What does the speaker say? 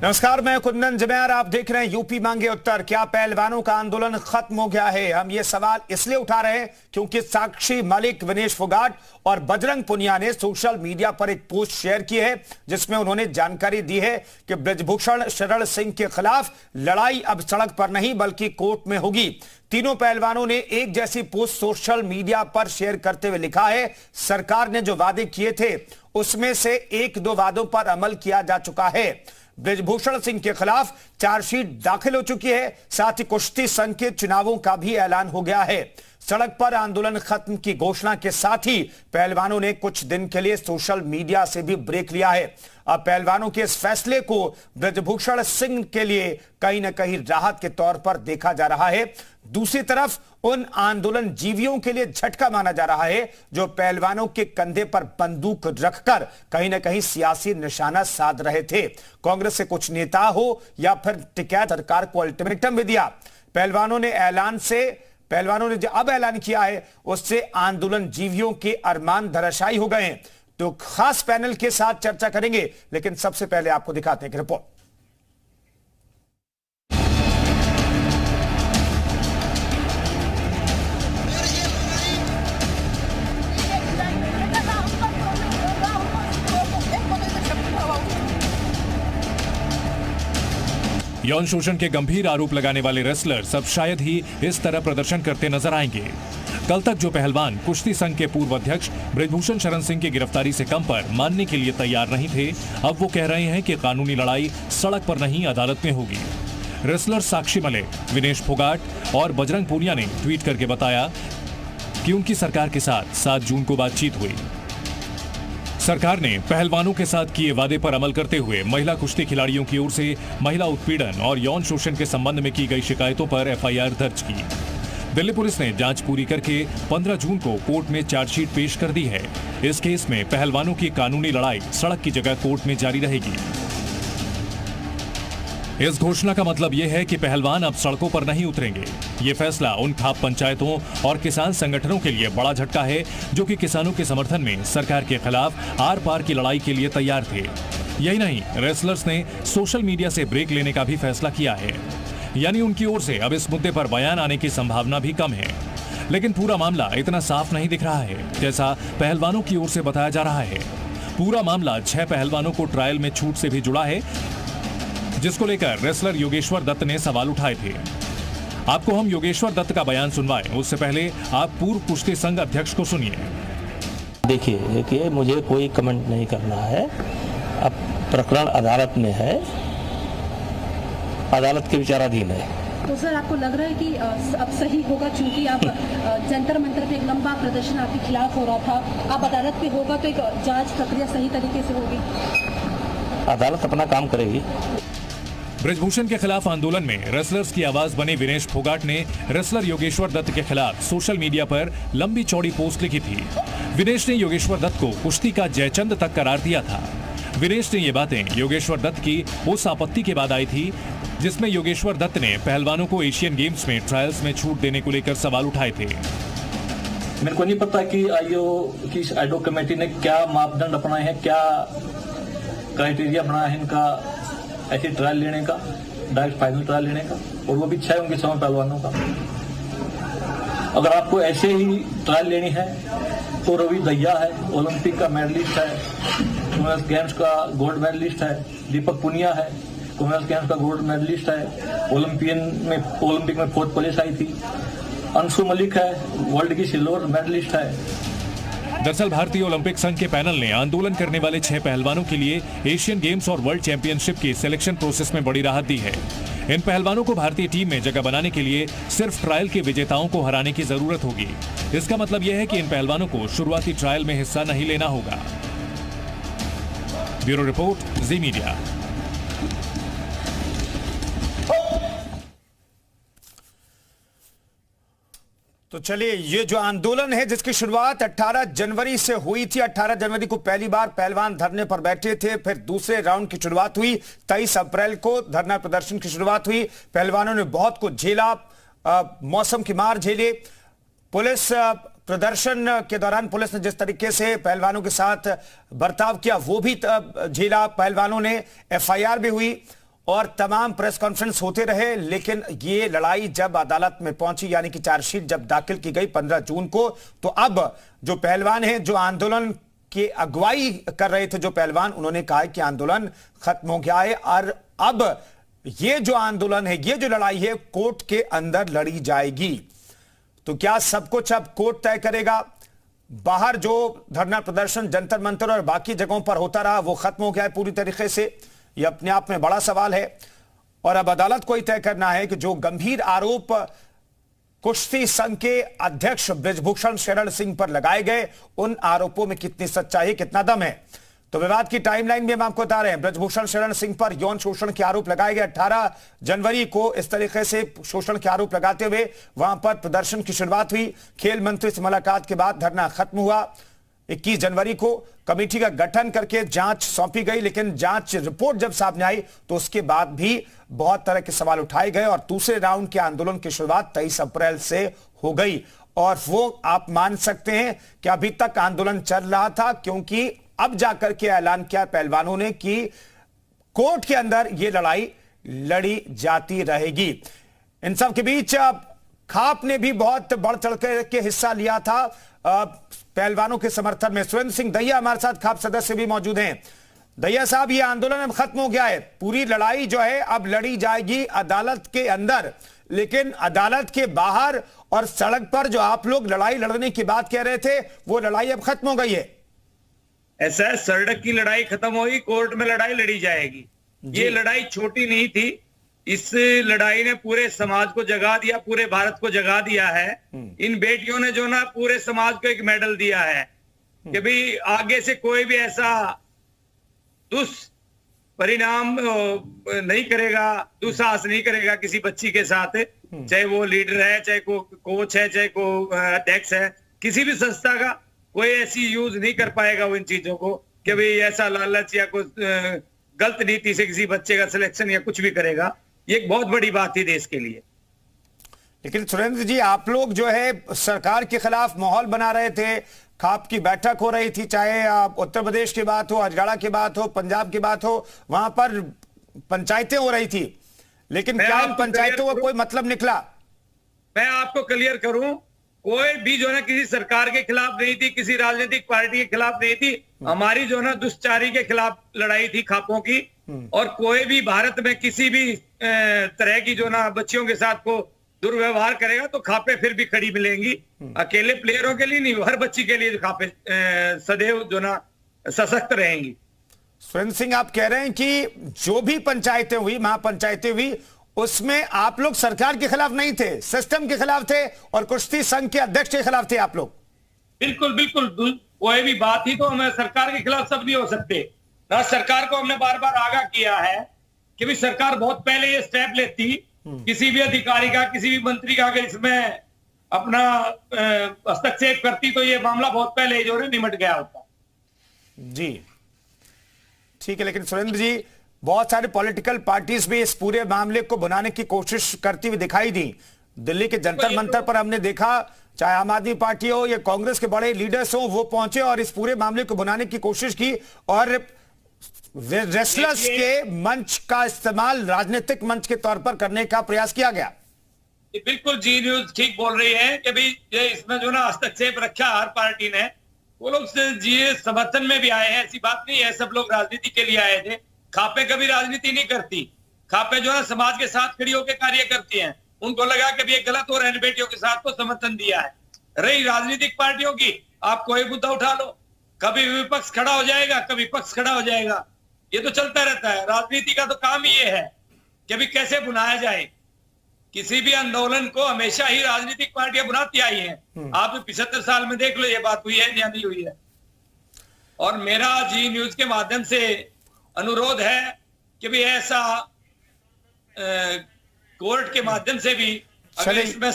नमस्कार, मैं कुंदन जमैर। आप देख रहे हैं यूपी मांगे उत्तर। क्या पहलवानों का आंदोलन खत्म हो गया है? हम ये सवाल इसलिए उठा रहे हैं क्योंकि साक्षी मलिक, विनेश फोगाट और बजरंग पुनिया ने सोशल मीडिया पर एक पोस्ट शेयर की है जिसमें उन्होंने जानकारी दी है कि ब्रजभूषण शरण सिंह के खिलाफ लड़ाई अब सड़क पर नहीं बल्कि कोर्ट में होगी। तीनों पहलवानों ने एक जैसी पोस्ट सोशल मीडिया पर शेयर करते हुए लिखा है, सरकार ने जो वादे किए थे उसमें से एक दो वादों पर अमल किया जा चुका है। ब्रजभूषण सिंह के खिलाफ चार्जशीट दाखिल हो चुकी है। साथ ही कुश्ती संघ के चुनावों का भी ऐलान हो गया है। सड़क पर आंदोलन खत्म की घोषणा के साथ ही पहलवानों ने कुछ दिन के लिए सोशल मीडिया से भी ब्रेक लिया है। अब पहलवानों के इस फैसले को ब्रजभूषण सिंह के लिए कहीं ना कहीं राहत के तौर पर देखा जा रहा है। दूसरी तरफ उन आंदोलन जीवियों के लिए झटका माना जा रहा है जो पहलवानों के कंधे पर बंदूक रखकर कहीं ना कहीं सियासी निशाना साध रहे थे। कांग्रेस से कुछ नेता हो या फिर टिकैत सरकार को अल्टीमेटम भी दिया। पहलवानों ने जो अब ऐलान किया है उससे आंदोलन जीवियों के अरमान धराशायी हो गए हैं। तो खास पैनल के साथ चर्चा करेंगे, लेकिन सबसे पहले आपको दिखाते हैं एक रिपोर्ट। यौन शोषण के गंभीर आरोप लगाने वाले रेसलर्स अब शायद ही इस तरह प्रदर्शन करते नजर आएंगे। कल तक जो पहलवान कुश्ती संघ के पूर्व अध्यक्ष ब्रजभूषण शरण सिंह की गिरफ्तारी से कम पर मानने के लिए तैयार नहीं थे, अब वो कह रहे हैं कि कानूनी लड़ाई सड़क पर नहीं अदालत में होगी। रेसलर साक्षी मलिक, विनेश फोगाट और बजरंग पुनिया ने ट्वीट करके बताया कि उनकी सरकार के साथ 7 जून को बातचीत हुई। सरकार ने पहलवानों के साथ किए वादे पर अमल करते हुए महिला कुश्ती खिलाड़ियों की ओर से महिला उत्पीड़न और यौन शोषण के संबंध में की गई शिकायतों पर एफआईआर दर्ज की। दिल्ली पुलिस ने जांच पूरी करके 15 जून को कोर्ट में चार्जशीट पेश कर दी है। इस केस में पहलवानों की कानूनी लड़ाई सड़क की जगह कोर्ट में जारी रहेगी। इस घोषणा का मतलब यह है कि पहलवान अब सड़कों पर नहीं उतरेंगे। ये फैसला उन खाप पंचायतों और किसान संगठनों के लिए बड़ा झटका है जो कि किसानों के समर्थन में सरकार के खिलाफ आर पार की लड़ाई के लिए तैयार थे। यही नहीं, रेसलर्स ने सोशल मीडिया से ब्रेक लेने का भी फैसला किया है, यानी उनकी ओर से अब इस मुद्दे पर बयान आने की संभावना भी कम है। लेकिन पूरा मामला इतना साफ नहीं दिख रहा है जैसा पहलवानों की ओर से बताया जा रहा है। पूरा मामला 6 पहलवानों को ट्रायल में छूट से भी जुड़ा है, जिसको लेकर रेसलर योगेश्वर दत्त ने सवाल उठाए थे। आपको हम योगेश्वर दत्त का बयान सुनवाएं, उससे पहले आप पूर्व कुश्ती संघ अध्यक्ष को सुनिए। देखिए मुझे कोई कमेंट नहीं करना है। अब प्रकरण अदालत में है, अदालत के विचाराधीन है। तो सर, आपको लग रहा है कि अब सही होगा, चूंकि आप जंतर मंतर पे एक लंबा प्रदर्शन आपके खिलाफ हो रहा था, अब अदालत पे होगा तो एक जांच प्रक्रिया सही तरीके से होगी? अदालत अपना काम करेगी। ब्रजभूषण के खिलाफ आंदोलन में रेसलर्स की आवाज बने विनेश फोगाट ने रेसलर योगेश्वर दत्त के खिलाफ सोशल मीडिया पर लंबी चौड़ी पोस्ट लिखी थी। विनेश ने योगेश्वर दत्त को कुश्ती का जयचंद तक करार दिया था। विनेश ने ये बातें योगेश्वर दत्त की उस आपत्ति के बाद आई थी जिसमें योगेश्वर दत्त ने पहलवानों को एशियन गेम्स में ट्रायल्स में छूट देने को लेकर सवाल उठाए थे। मेरे को नहीं पता कि आईओ कमेटी ने क्या मापदंड अपनाए हैं, क्या क्राइटेरिया बनाया है इनका ऐसे ट्रायल लेने का, डायरेक्ट फाइनल ट्रायल लेने का, और वो भी 6 उनके 6 पहलवानों का। अगर आपको ऐसे ही ट्रायल लेनी है तो रवि दहिया है, ओलंपिक का मेडलिस्ट है, कॉमनवेल्थ गेम्स का गोल्ड मेडलिस्ट है। दीपक पुनिया है, कॉमनवेल्थ गेम्स का गोल्ड मेडलिस्ट है, ओलंपिक में 4th प्लेस आई थी। अंशु मलिक है, वर्ल्ड की सिल्वर मेडलिस्ट है। दरअसल भारतीय ओलंपिक संघ के पैनल ने आंदोलन करने वाले 6 पहलवानों के लिए एशियन गेम्स और वर्ल्ड चैंपियनशिप की सिलेक्शन प्रोसेस में बड़ी राहत दी है। इन पहलवानों को भारतीय टीम में जगह बनाने के लिए सिर्फ ट्रायल के विजेताओं को हराने की जरूरत होगी। इसका मतलब यह है कि इन पहलवानों को शुरुआती ट्रायल में हिस्सा नहीं लेना होगा। ब्यूरो रिपोर्ट, जी मीडिया। तो चलिए, ये जो आंदोलन है जिसकी शुरुआत 18 जनवरी से हुई थी, 18 जनवरी को पहली बार पहलवान धरने पर बैठे थे, फिर दूसरे राउंड की शुरुआत हुई, 23 अप्रैल को धरना प्रदर्शन की शुरुआत हुई। पहलवानों ने बहुत कुछ झेला, मौसम की मार झेली। पुलिस प्रदर्शन के दौरान पुलिस ने जिस तरीके से पहलवानों के साथ बर्ताव किया वो भी झेला पहलवानों ने। एफआईआर भी हुई और तमाम प्रेस कॉन्फ्रेंस होते रहे, लेकिन ये लड़ाई जब अदालत में पहुंची, यानी कि चार्जशीट जब दाखिल की गई 15 जून को, तो अब जो पहलवान हैं, जो आंदोलन की अगुवाई कर रहे थे जो पहलवान, उन्होंने कहा कि आंदोलन खत्म हो गया है और अब ये जो आंदोलन है, ये जो लड़ाई है, कोर्ट के अंदर लड़ी जाएगी। तो क्या सब कुछ अब कोर्ट तय करेगा? बाहर जो धरना प्रदर्शन जंतर मंतर और बाकी जगहों पर होता रहा, वो खत्म हो गया है पूरी तरीके से? यह अपने आप में बड़ा सवाल है और अब अदालत को ही तय करना है कि जो गंभीर आरोप कुश्ती संघ के अध्यक्ष बृजभूषण शरण सिंह पर लगाए गए, उन आरोपों में कितनी सच्चाई, कितना दम है। तो विवाद की टाइमलाइन भी हम आपको बता रहे हैं। बृजभूषण शरण सिंह पर यौन शोषण के आरोप लगाए गए। 18 जनवरी को इस तरीके से शोषण के आरोप लगाते हुए वहां पर प्रदर्शन की शुरुआत हुई। खेल मंत्री से मुलाकात के बाद धरना खत्म हुआ। 21 जनवरी को कमेटी का गठन करके जांच सौंपी गई, लेकिन जांच रिपोर्ट जब सामने आई तो उसके बाद भी बहुत तरह के सवाल उठाए गए और दूसरे राउंड के आंदोलन की शुरुआत 23 अप्रैल से हो गई। और वो आप मान सकते हैं कि अभी तक आंदोलन चल रहा था, क्योंकि अब जाकर के ऐलान किया पहलवानों ने कि कोर्ट के अंदर यह लड़ाई लड़ी जाती रहेगी। इन सब के बीच खाप ने भी बहुत बढ़ चढ़ के हिस्सा लिया था पहलवानों के समर्थन में। सुरेंद्र सिंह दहिया हमारे साथ खाप सदस्य भी मौजूद हैं। दहिया साहब, ये आंदोलन अब खत्म हो गया है, पूरी लड़ाई जो है अब लड़ी जाएगी अदालत के अंदर, लेकिन अदालत के बाहर और सड़क पर जो आप लोग लड़ाई लड़ने की बात कह रहे थे, वो लड़ाई अब खत्म हो गई है। ऐसा है, सड़क की लड़ाई खत्म होगी, कोर्ट में लड़ाई लड़ी जाएगी। ये लड़ाई छोटी नहीं थी, इस लड़ाई ने पूरे समाज को जगा दिया, पूरे भारत को जगा दिया है। इन बेटियों ने जो ना पूरे समाज को एक मेडल दिया है कि भाई आगे से कोई भी ऐसा दुष्परिणाम नहीं करेगा, दुस्साहस नहीं करेगा किसी बच्ची के साथ, चाहे वो लीडर है, चाहे को कोच है, चाहे को अध्यक्ष है, किसी भी संस्था का कोई ऐसी यूज नहीं कर पाएगा वो इन चीजों को कि भाई ऐसा लालच या कुछ गलत नीति से किसी बच्चे का सिलेक्शन या कुछ भी करेगा। ये एक बहुत बड़ी बात थी देश के लिए। लेकिन सुरेंद्र जी, आप लोग जो है सरकार के खिलाफ माहौल बना रहे थे, खाप की बैठक हो रही थी, चाहे उत्तर प्रदेश की बात हो, हरियाणा की बात हो, पंजाब की बात हो, वहां पर पंचायतें हो रही थी, लेकिन क्या इन पंचायतों का कोई मतलब निकला? मैं आपको क्लियर करूं, कोई भी जो है किसी सरकार के खिलाफ नहीं थी, किसी राजनीतिक पार्टी के खिलाफ नहीं थी। हमारी जो है दुष्चारी के खिलाफ लड़ाई थी खापों की। और कोई भी भारत में किसी भी तरह की जो ना बच्चियों के साथ को दुर्व्यवहार करेगा तो खापे फिर भी खड़ी मिलेंगी। अकेले प्लेयरों के लिए नहीं, हर बच्ची के लिए खापे सदैव जो ना सशक्त रहेंगी। सुरेंद्र सिंह, आप कह रहे हैं कि जो भी पंचायतें हुई, महापंचायतें हुई, उसमें आप लोग सरकार के खिलाफ नहीं थे, सिस्टम के खिलाफ थे और कुश्ती संघ के अध्यक्ष के खिलाफ थे आप लोग। बिल्कुल बिल्कुल, कोई भी बात ही तो हमें सरकार के खिलाफ सब नहीं हो सकते ना। सरकार को हमने बार बार आगाह किया है कि भी सरकार बहुत पहले ये स्टेप लेती, किसी भी अधिकारी का, किसी भी मंत्री का अगर इसमें अपना हस्तक्षेप करती तो ये मामला बहुत पहले जो है निमट गया होता। जी ठीक है, लेकिन सुरेंद्र जी, बहुत सारे पॉलिटिकल पार्टीज भी इस पूरे मामले को बनाने की कोशिश करती हुई दिखाई दी। दिल्ली के जंतर मंतर पर हमने देखा, चाहे आम आदमी पार्टी हो या कांग्रेस के बड़े लीडर्स हो, वो पहुंचे और इस पूरे मामले को बनाने की कोशिश की और रेसलर्स के मंच का इस्तेमाल राजनीतिक मंच के तौर पर करने का प्रयास किया गया। बिल्कुल, जी न्यूज ठीक बोल रही है कि भाई ये इसमें जो ना हस्तक्षेप रखा हर पार्टी ने। वो लोग जी समर्थन में भी आए हैं, ऐसी बात नहीं है, सब लोग राजनीति के लिए आए थे। खापे कभी राजनीति नहीं करती, खापे जो है समाज के साथ खड़ी होकर कार्य करती हैं। उनको लगा कि ये गलत हो रहा है, बेटियों के साथ तो समर्थन दिया है। रही राजनीतिक पार्टियों की, आप कोई मुद्दा उठा लो, कभी विपक्ष खड़ा हो जाएगा, कभी पक्ष खड़ा हो जाएगा, ये तो चलता रहता है। राजनीति का तो काम ही ये है कि भी कैसे बुनाया जाए। किसी भी आंदोलन को हमेशा ही राजनीतिक पार्टियां बुनाती आई हैं। आप 75 साल में देख लो ये बात हुई है या नहीं हुई है। और मेरा जी न्यूज के माध्यम से अनुरोध है कि भी ऐसा कोर्ट के माध्यम से भी अगर इसमें